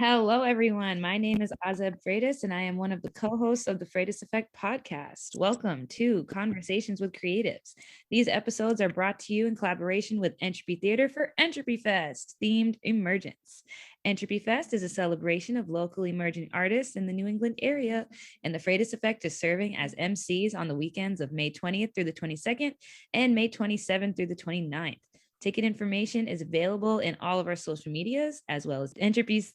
Hello, everyone. My name is Azeb and I am one of the co-hosts of the Freitas Effect podcast. Welcome to Conversations with Creatives. These episodes are brought to you in collaboration with Entropy Theater for Entropy Fest, themed Emergence. Entropy Fest is a celebration of local emerging artists in the New England area, and the Freitas Effect is serving as MCs on the weekends of May 20th through the 22nd and May 27th through the 29th. Ticket information is available in all of our social medias, as well as Entropy's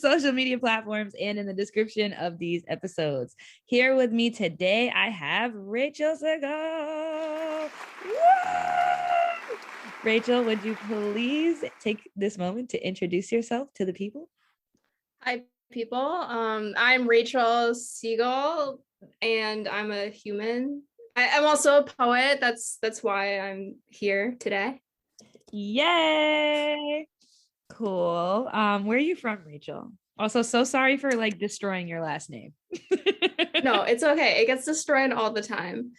social media platforms and in the description of these episodes. Here with me today, I have Raechel Segal. Raechel, would you please take this moment to introduce yourself to the people? Hi, people. I'm Raechel Segal, and I'm a human. I'm also a poet. That's why I'm here today. Yay! Cool. Where are you from, Raechel? Also, so sorry for destroying your last name. No, it's okay. It gets destroyed all the time.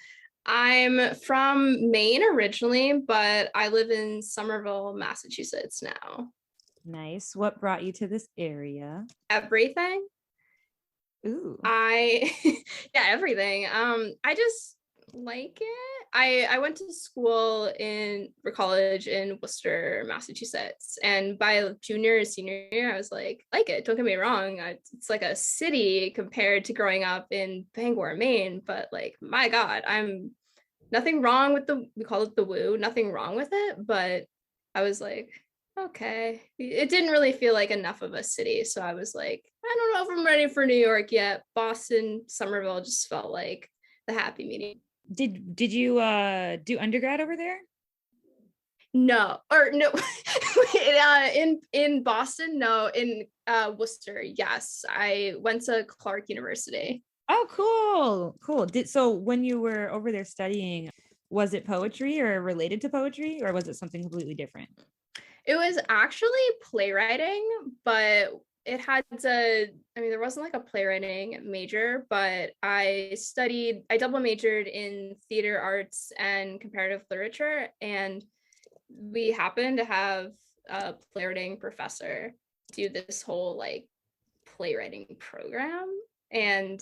I'm from Maine originally, but I live in Somerville, Massachusetts now. Nice. What brought you to this area? Everything. Ooh. Yeah, everything. I just like it. I went to school for college in Worcester, Massachusetts, and by junior or senior year, I was like it. Don't get me wrong, it's like a city compared to growing up in Bangor, Maine. But my God, I'm nothing wrong with we call it the woo. Nothing wrong with it, but I was like, okay, it didn't really feel like enough of a city, so I was like, I don't know if I'm ready for New York yet. Boston, Somerville just felt like the happy medium. Did you do undergrad over there? No. In Boston, no. In Worcester, yes. I went to Clark University. Oh, cool. So when you were over there studying, was it poetry or related to poetry, or was it something completely different? It was actually playwriting, but there wasn't like a playwriting major, but I double majored in theater arts and comparative literature, and we happened to have a playwriting professor do this whole playwriting program. And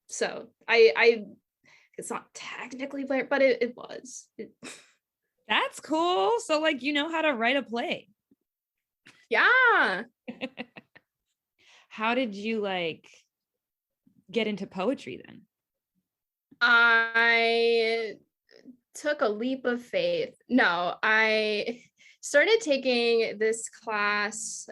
so I it's not technically player, but it was. That's cool. So you know how to write a play. Yeah. How did you get into poetry then? I took a leap of faith. No, I started taking this class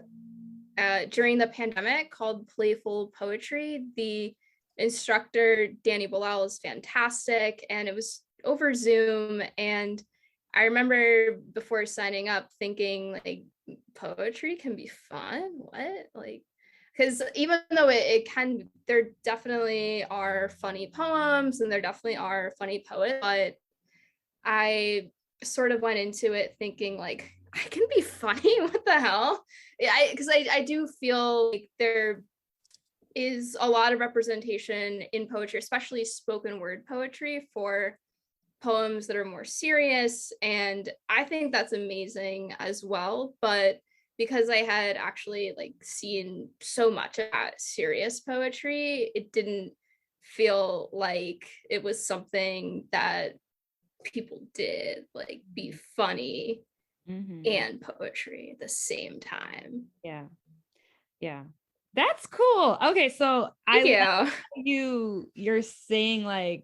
during the pandemic called Playful Poetry. The instructor, Danny Bilal, is fantastic, and it was over Zoom. And I remember before signing up thinking poetry can be fun. What? Because even though there definitely are funny poems and there definitely are funny poets, but I sort of went into it thinking I can be funny. What the hell? Because I do feel like there is a lot of representation in poetry, especially spoken word poetry, for poems that are more serious, and I think that's amazing as well. But because I had actually seen so much of that serious poetry, it didn't feel like it was something that people did be funny and poetry at the same time. Yeah, that's cool. Okay, so you're saying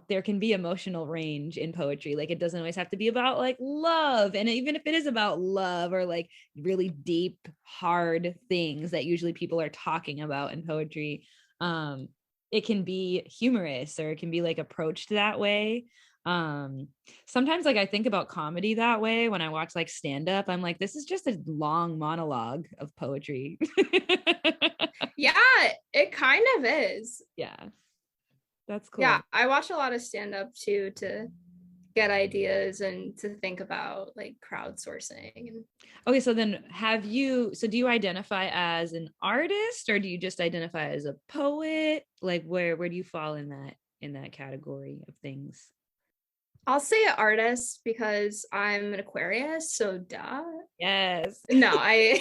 there can be emotional range in poetry. It doesn't always have to be about love, and even if it is about love or really deep hard things that usually people are talking about in poetry, it can be humorous, or it can be approached that way. Sometimes I think about comedy that way. When I watch stand-up, I'm this is just a long monologue of poetry. Yeah, it kind of is. Yeah, that's cool. Yeah, I watch a lot of stand-up too, to get ideas and to think about crowdsourcing. Okay, so then do you identify as an artist, or do you just identify as a poet? Where do you fall in that category of things? I'll say artist because I'm an Aquarius, so duh. Yes. No, I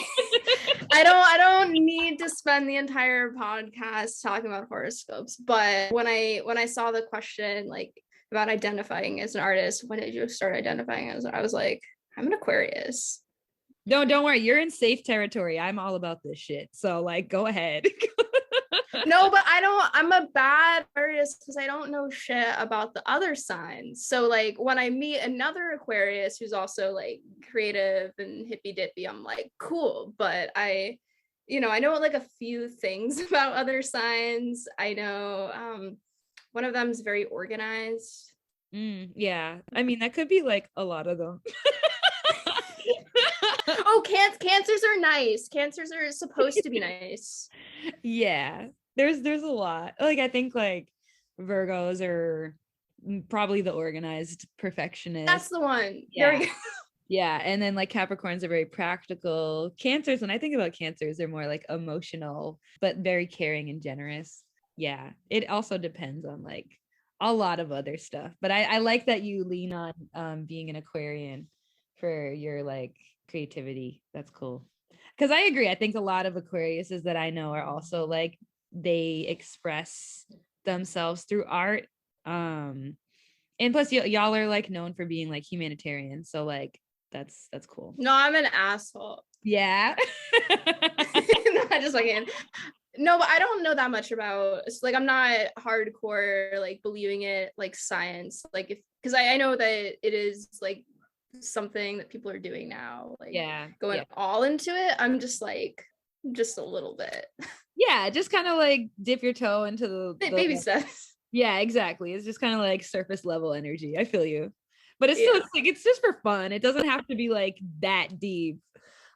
don't need to spend the entire podcast talking about horoscopes, but when I saw the question like about identifying as an artist, when did you start identifying as, I was like, I'm an Aquarius. No, don't worry. You're in safe territory. I'm all about this shit. So like, go ahead. No, but I'm a bad artist because I don't know shit about the other signs. So like when I meet another Aquarius who's also like creative and hippy dippy, I'm like, cool. But I know like a few things about other signs. I know one of them is very organized. Yeah. I mean, that could be like a lot of them. Oh, cancers are nice. Cancers are supposed to be nice. Yeah. There's a lot. Like I think like Virgos are probably the organized perfectionist. That's the one. Yeah. There we go. Yeah. And then like Capricorns are very practical. Cancers, when I think about cancers, they're more like emotional, but very caring and generous. Yeah. It also depends on like a lot of other stuff. But I like that you lean on being an Aquarian for your like creativity. That's cool. Because I agree. I think a lot of Aquariuses that I know are also like they express themselves through art. And plus y'all are like known for being like humanitarian. So like that's cool. No, I'm an asshole. Yeah. No, I just like no, but I don't know that much about, it's like I'm not hardcore like believing it like science, like if because I know that it is like something that people are doing now, like going all into it. I'm just like just a little bit. Yeah, just kind of like dip your toe into the Baby steps. Yeah, exactly. It's just kind of like surface level energy. I feel you. But it's still it's like it's just for fun. It doesn't have to be like that deep.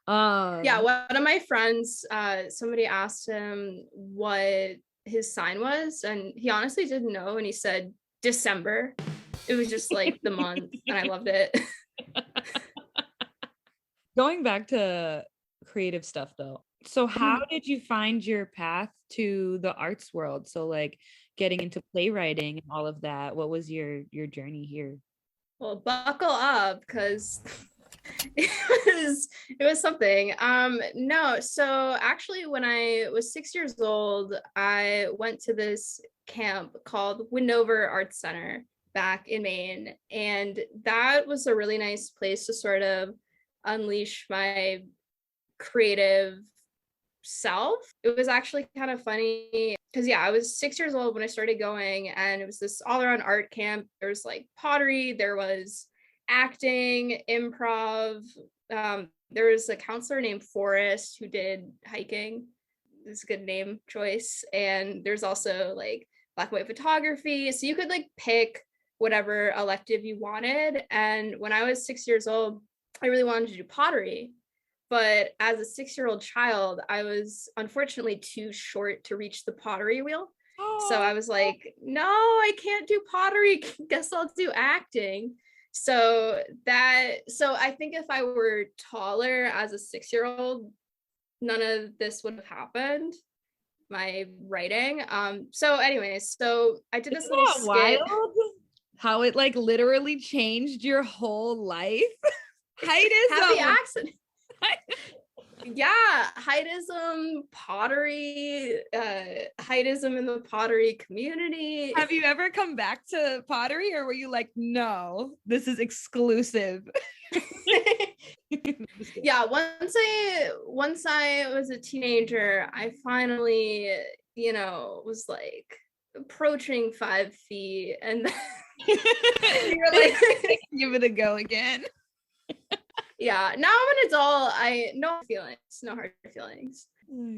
Yeah, one of my friends, somebody asked him what his sign was, and he honestly didn't know, and he said December. It was just like the month, and I loved it. Going back to creative stuff though. So how did you find your path to the arts world? So like getting into playwriting and all of that. What was your journey here? Well, buckle up because it was something. No, so actually when I was 6 years old, I went to this camp called Windover Arts Center back in Maine, and that was a really nice place to sort of unleash my creative self. It was actually kind of funny because I was 6 years old when I started going, and it was this all around art camp. There was like pottery, there was acting, improv. There was a counselor named Forrest who did hiking. It's a good name choice. And there's also like black and white photography. So you could like pick whatever elective you wanted. And when I was 6 years old, I really wanted to do pottery. But as a 6-year-old child, I was unfortunately too short to reach the pottery wheel. So I was like, no, I can't do pottery. Guess I'll do acting. So I think if I were taller as a 6-year-old, none of this would have happened. My writing. So anyways, so I did this little skit. Wild? How it like literally changed your whole life. Heightism. Happy accident. Yeah, heightism, pottery, heightism in the pottery community. Have you ever come back to pottery, or were you like, no, this is exclusive? Yeah, once I was a teenager, I finally, was like approaching 5 feet, and then you're like, give it a go again. Yeah, now I'm an adult. No hard feelings.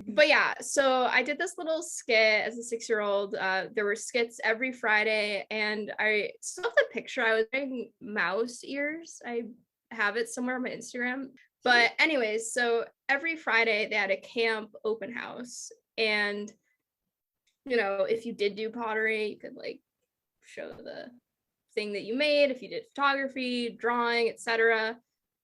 But yeah, so I did this little skit as a 6-year-old. There were skits every Friday, and I still have the picture. I was wearing mouse ears. I have it somewhere on my Instagram. But anyways, so every Friday they had a camp open house, and if you did do pottery, you could like show the thing that you made. If you did photography, drawing, etc.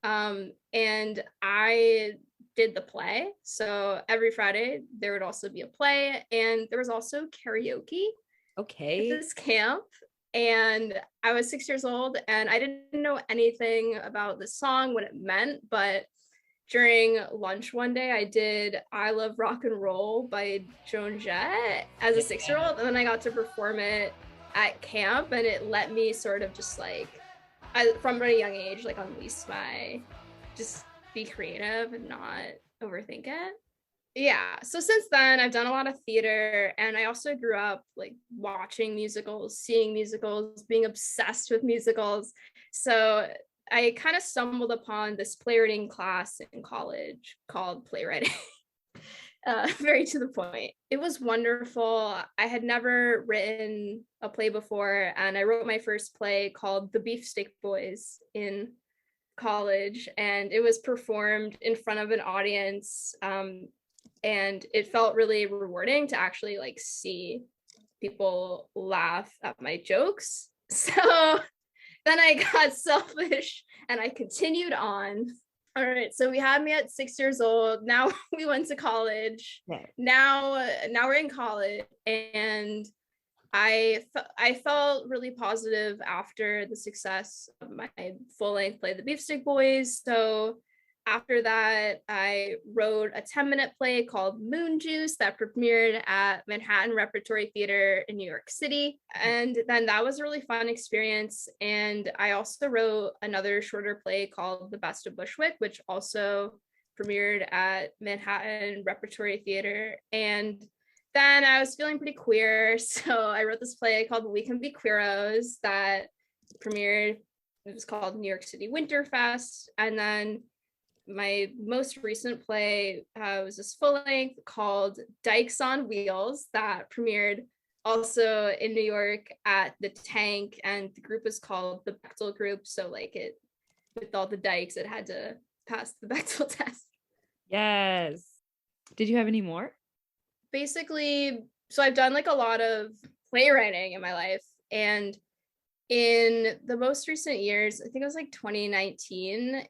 And I did the play. So every Friday there would also be a play, and there was also karaoke. Okay. At this camp. And I was 6 years old and I didn't know anything about the song, what it meant, but during lunch one day, I did I Love Rock and Roll by Joan Jett as a 6-year-old. And then I got to perform it at camp, and it let me sort of just like, from a young age, like unleash my, just be creative and not overthink it. Yeah. So since then, I've done a lot of theater, and I also grew up like watching musicals, seeing musicals, being obsessed with musicals. So I kind of stumbled upon this playwriting class in college called playwriting. Very to the point. It was wonderful. I had never written a play before, and I wrote my first play called The Beefsteak Boys in college, and it was performed in front of an audience. And it felt really rewarding to actually like see people laugh at my jokes. So then I got selfish and I continued on. All right, so we had me at 6 years old. Now we went to college. Yeah. Now we're in college, and I felt really positive after the success of my full-length play, The Beefsteak Boys. So after that, I wrote a 10-minute play called Moon Juice that premiered at Manhattan Repertory Theater in New York City. And then that was a really fun experience. And I also wrote another shorter play called The Best of Bushwick, which also premiered at Manhattan Repertory Theater. And then I was feeling pretty queer, so I wrote this play called We Can Be Queeros that premiered. It was called New York City Winter Fest. And then my most recent play was this full length called Dykes on Wheels that premiered also in New York at the Tank, and the group is called the Bechtel Group. So like it, with all the dykes, it had to pass the Bechtel test. Yes. Did you have any more? Basically, so I've done like a lot of playwriting in my life, and in the most recent years, I think it was like 2019,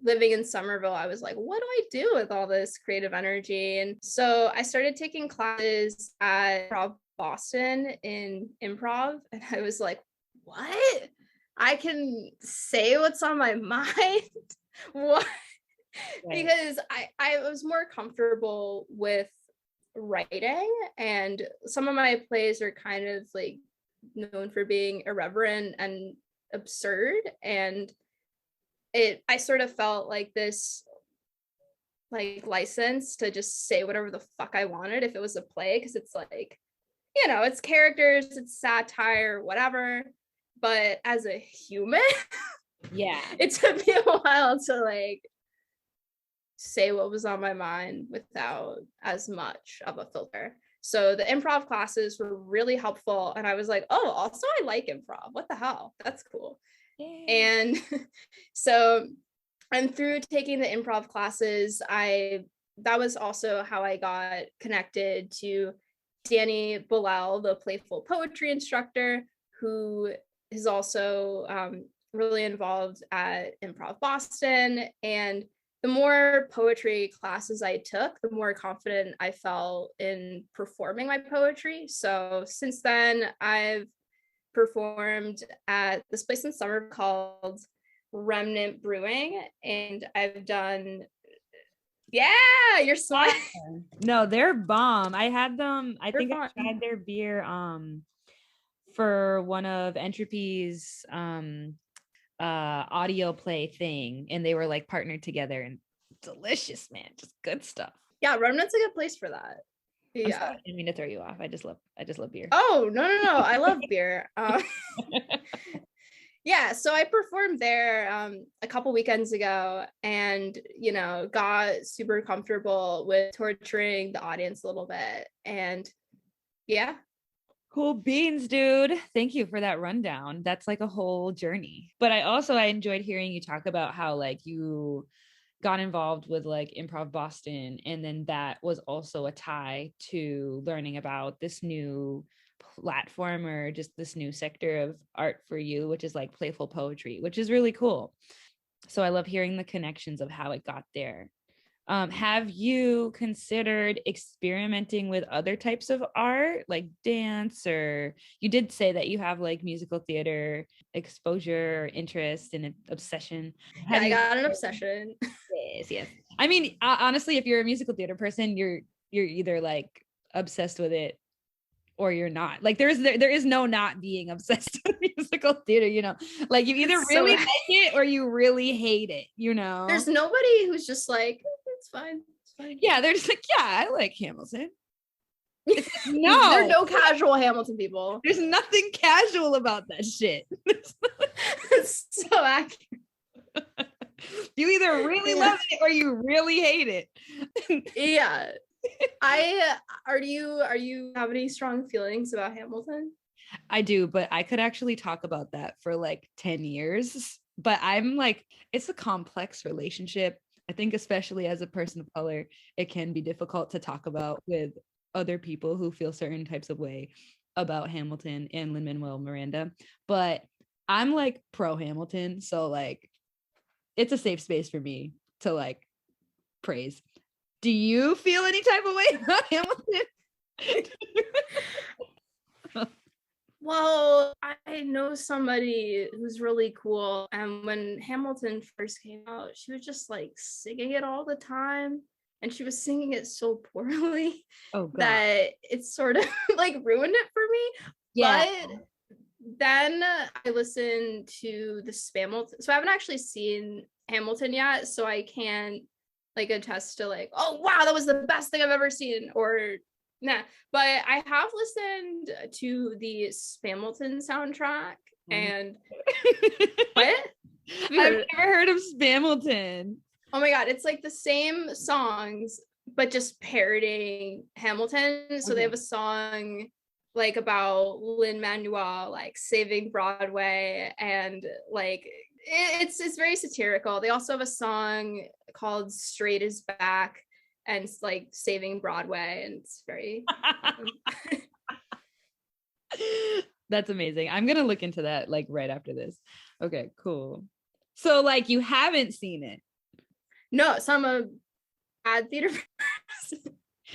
living in Somerville, I was like, what do I do with all this creative energy? And so I started taking classes at Improv Boston in improv, and I was like, what? I can say what's on my mind? What? Right. Because I was more comfortable with writing, and some of my plays are kind of like known for being irreverent and absurd, and I sort of felt like this like license to just say whatever the fuck I wanted if it was a play, because it's like, you know, it's characters, it's satire, whatever. But as a human, yeah, it took me a while to like say what was on my mind without as much of a filter. So the improv classes were really helpful, and I was like, oh, also I like improv. What the hell? That's cool. Yay. And so, and through taking the improv classes, that was also how I got connected to Danny Bilal, the playful poetry instructor, who is also really involved at Improv Boston. And the more poetry classes I took, the more confident I felt in performing my poetry. So since then, I've performed at this place in summer called Remnant Brewing, and I've done, yeah, you're smiling. No, they're bomb. I had them, I think I tried their beer for one of Entropy's audio play thing, and they were like partnered together, and delicious, man, just good stuff. Yeah, Remnant's a good place for that. Yeah, I didn't mean to throw you off. I just love beer. Oh, no, I love beer. Yeah, so I performed there a couple weekends ago, and you know, got super comfortable with torturing the audience a little bit. And yeah, cool beans, dude. Thank you for that rundown. That's like a whole journey. But I enjoyed hearing you talk about how like you got involved with like Improv Boston, and then that was also a tie to learning about this new platform, or just this new sector of art for you, which is like playful poetry, which is really cool. So I love hearing the connections of how it got there. Have you considered experimenting with other types of art, like dance, or you did say that you have like musical theater exposure or interest and obsession? Yeah, Have I you? got an obsession. Yes, yes. I mean, honestly, if you're a musical theater person, you're either like obsessed with it or you're not. Like there is no not being obsessed with musical theater, you know. Like you either So really like it or you really hate it, you know. there's nobody who's just like, it's fine. It's fine. Yeah, they're just like, yeah, I like Hamilton. It's like, There are no, no casual Hamilton people. there's nothing casual about that shit. It's so accurate. You either really Yeah. love it or you really hate it. Yeah. Are you have any strong feelings about Hamilton? I do, but I could actually talk about that for like 10 years. But I'm like, it's a complex relationship. I think, especially as a person of color, it can be difficult to talk about with other people who feel certain types of way about Hamilton and Lin-Manuel Miranda. But I'm like pro Hamilton. So, like, it's a safe space for me to like praise. Do you feel any type of way about Hamilton? Well, I know somebody who's really cool, and when Hamilton first came out, she was just like singing it all the time, and she was singing it so poorly Oh, God. that it sort of like ruined it for me. Yeah. But then I listened to the Hamilton, so I haven't actually seen Hamilton yet, so I can't like attest to like, oh wow, that was the best thing I've ever seen, or nah. But I have listened to the Hamilton soundtrack, and what? I've never heard of Spamilton. Oh my god, it's like the same songs, but just parodying Hamilton. So they have a song like about Lin-Manuel like saving Broadway, and like it's very satirical. They also have a song called Straight is Back, and it's like saving Broadway, and it's very That's amazing. I'm gonna look into that like right after this. Okay, cool. So like you haven't seen it. no, so I'm a bad theater person.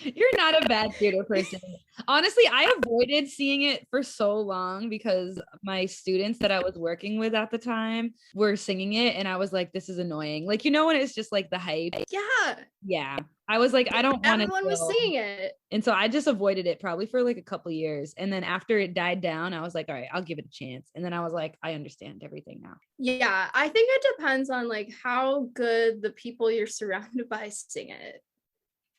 You're not a bad theater person. Honestly, I avoided seeing it for so long because my students that I was working with at the time were singing it, and I was like, this is annoying. Like, you know, when it's just like the hype. Yeah. Yeah. I was like, I don't want to. Everyone was singing it. And so I just avoided it probably for like a couple years. And then after it died down, I was like, all right, I'll give it a chance. And then I was like, I understand everything now. Yeah, I think it depends on like how good the people you're surrounded by sing it.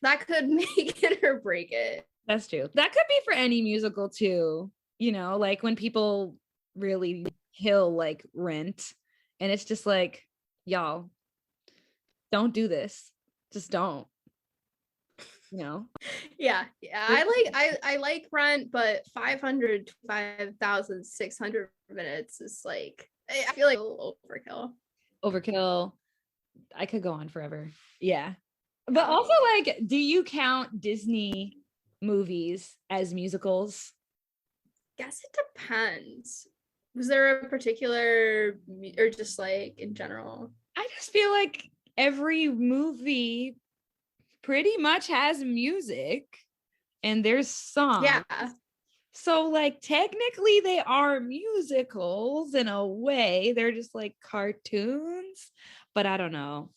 That could make it or break it. That's true. That could be for any musical too. You know, like when people really kill like Rent, and it's just like, y'all, don't do this. Just don't. You know? Yeah. I like Rent, but 505,600 minutes is like, I feel like a little Overkill. I could go on forever. Yeah. But also, like, do you count Disney movies as musicals? Guess it depends. Was there a particular, or just like in general? I just feel like every movie pretty much has music and there's songs. Yeah. So, like, technically, they are musicals in a way. They're just like cartoons, but I don't know.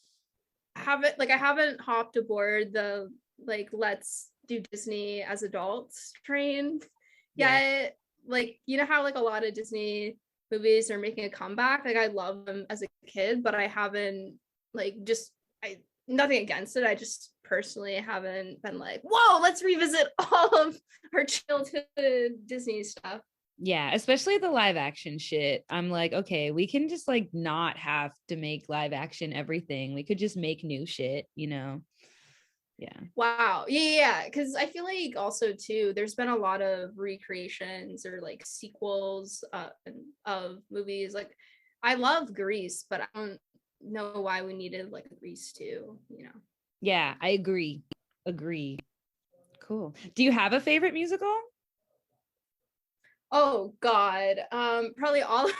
I haven't hopped aboard the like let's do Disney as adults train yet. Like, you know how like a lot of Disney movies are making a comeback? Like I love them as a kid, but I haven't like nothing against it. I just personally haven't been like, whoa, let's revisit all of our childhood Disney stuff. Yeah, especially the live action shit. I'm like, okay, we can just like not have to make live action everything. We could just make new shit, you know? Yeah. Wow. Yeah. Because I feel like also too, there's been a lot of recreations or like sequels of movies. Like I love Grease, but I don't know why we needed like a Grease too, you know? Yeah, I agree. Agree. Cool. Do you have a favorite musical? Oh God. Probably all of them.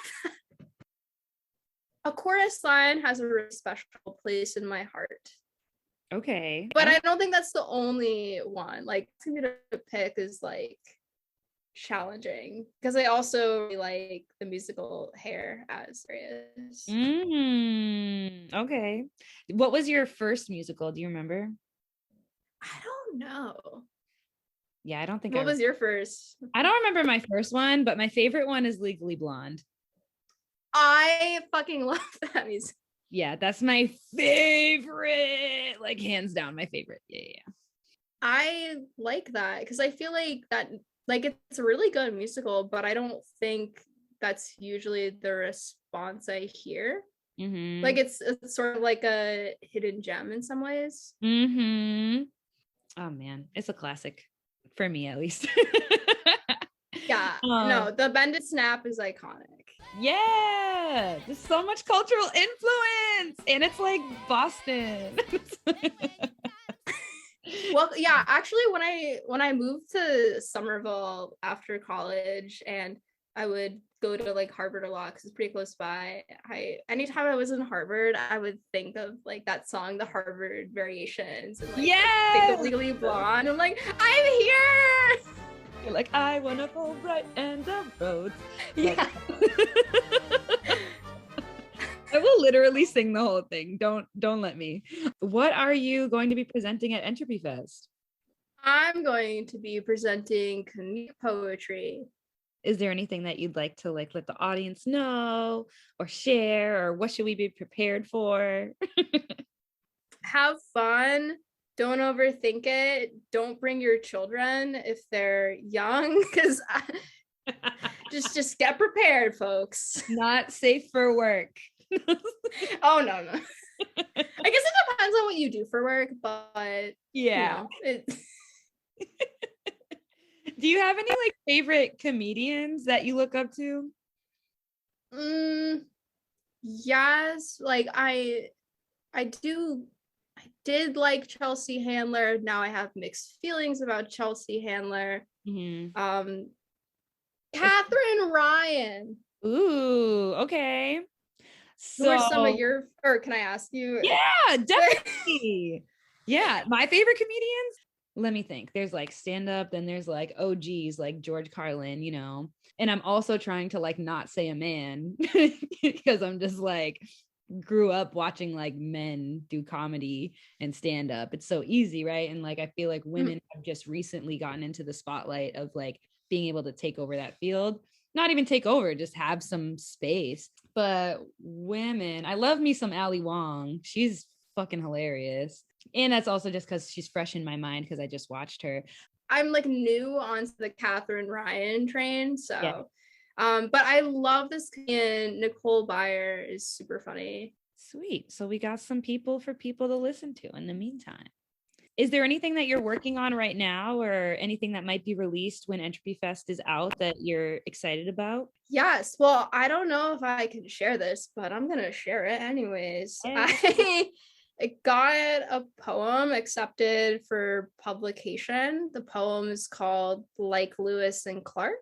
A Chorus Line has a really special place in my heart. Okay. But I don't think that's the only one. Like, asking me to pick is like challenging because I also really like the musical Hair as Arius. Okay. What was your first musical? Do you remember? I don't know. Yeah, I don't think What was your first? I don't remember my first one, but my favorite one is Legally Blonde. I fucking love that music. Yeah, that's my favorite. Like hands down, my favorite. Yeah. I like that because I feel like that, like, it's a really good musical, but I don't think that's usually the response I hear. Mm-hmm. Like, it's sort of like a hidden gem in some ways. Mm-hmm. Oh man, it's a classic for me at least. Yeah, no, the Bend It Snap is iconic. Yeah, there's so much cultural influence, and it's like Boston. Well, yeah, actually, when I moved to Somerville after college, and I would go to like Harvard a lot because it's pretty close by. Anytime I was in Harvard, I would think of like that song, the Harvard Variations, and like think of Legally Blonde. I'm like, I'm here. You're like, I wanna go right and the roads. Yeah. I will literally sing the whole thing. Don't let me. What are you going to be presenting at Entropy Fest? I'm going to be presenting comedic poetry. Is there anything that you'd like to like let the audience know or share, or what should we be prepared for? Have fun. Don't overthink it. Don't bring your children if they're young, because just get prepared, folks. Not safe for work. Oh no. I guess it depends on what you do for work, but yeah. Do you have any like favorite comedians that you look up to? Yes, like I did like Chelsea Handler. Now I have mixed feelings about Chelsea Handler. Mm-hmm. Catherine Ryan. Ooh, okay. Who are some of your, or can I ask you? Yeah, definitely. Yeah, my favorite comedians. Let me think. There's like stand up, then there's like OGs like George Carlin, you know. And I'm also trying to like not say a man because I'm just like grew up watching like men do comedy and stand up. It's so easy, right? And like I feel like women have just recently gotten into the spotlight of like being able to take over that field. Not even take over, just have some space. But women, I love me some Ali Wong. She's fucking hilarious. And that's also just because she's fresh in my mind because I just watched her. I'm like new onto the Catherine Ryan train, so Yeah. but I love this comedian. Nicole Byer is super funny. Sweet. So we got some people for people to listen to in the meantime. Is there anything that you're working on right now or anything that might be released when Entropy Fest is out that you're excited about? Yes. Well, I don't know if I can share this, but I'm going to share it anyways. I got a poem accepted for publication. The poem is called Like Lewis and Clark.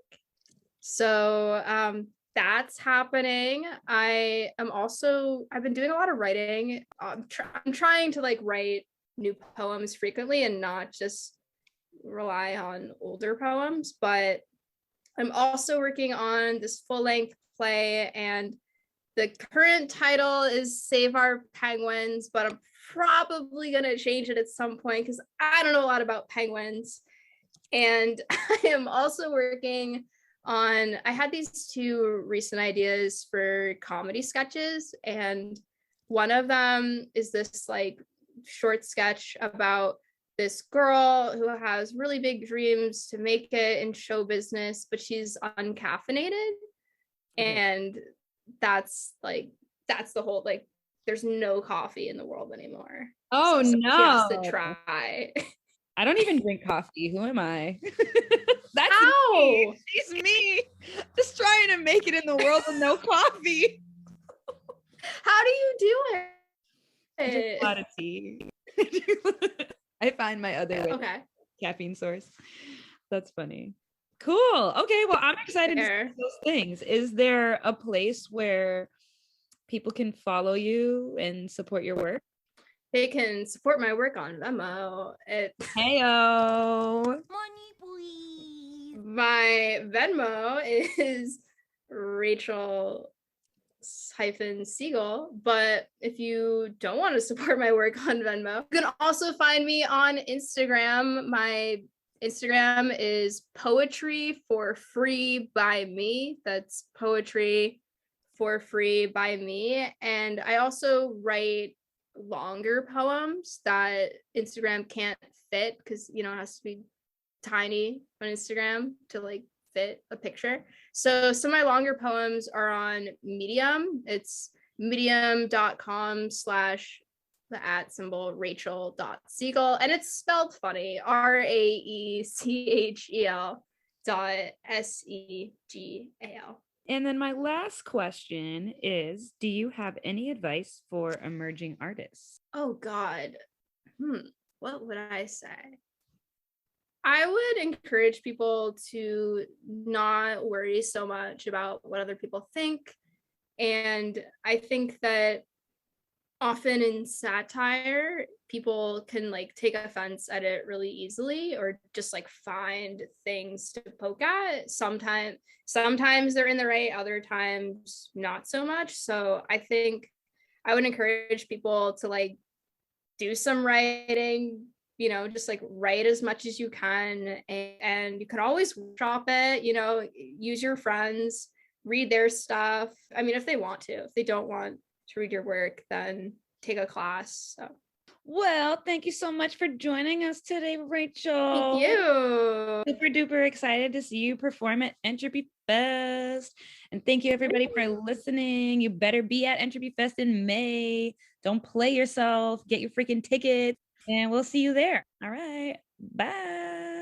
So that's happening. I've been doing a lot of writing. I'm trying to like write new poems frequently and not just rely on older poems, but I'm also working on this full-length play, and the current title is Save Our Penguins, but I'm probably going to change it at some point because I don't know a lot about penguins. And I am also working on, I had these two recent ideas for comedy sketches, and one of them is this like short sketch about this girl who has really big dreams to make it in show business, but she's uncaffeinated. And that's the whole, like, there's no coffee in the world anymore. Oh, so no. she has to try. I don't even drink coffee. Who am I? That's How? me. She's me. Just trying to make it in the world with no coffee. How do you do it? Just a lot of tea. I find my other caffeine source. That's funny. Cool. Okay, well, I'm excited to see those things. Is there a place where people can follow you and support your work? They can support my work on Venmo. Heyo. Money, please. My Venmo is Raechel Segal. But if you don't want to support my work on Venmo, you can also find me on Instagram. My Instagram is Poetry for Free by Me. That's Poetry for Free by Me. And I also write longer poems that Instagram can't fit because, it has to be tiny on Instagram to like fit a picture. So some of my longer poems are on Medium. It's medium.com/the @Raechel.Segal. And it's spelled funny, RAECHEL.SEGAL. And then my last question is, do you have any advice for emerging artists? Oh God. What would I say? I would encourage people to not worry so much about what other people think. And I think that often in satire, people can like take offense at it really easily or just like find things to poke at. Sometimes they're in the right, other times not so much. So I think I would encourage people to like do some writing, just like write as much as you can, and you can always workshop it, use your friends, read their stuff. I mean, if they want to. If they don't want to read your work, then take a class. So. Well, thank you so much for joining us today, Raechel. Thank you. Super duper excited to see you perform at Entropy Fest. And thank you everybody for listening. You better be at Entropy Fest in May. Don't play yourself. Get your freaking tickets. And we'll see you there. All right. Bye.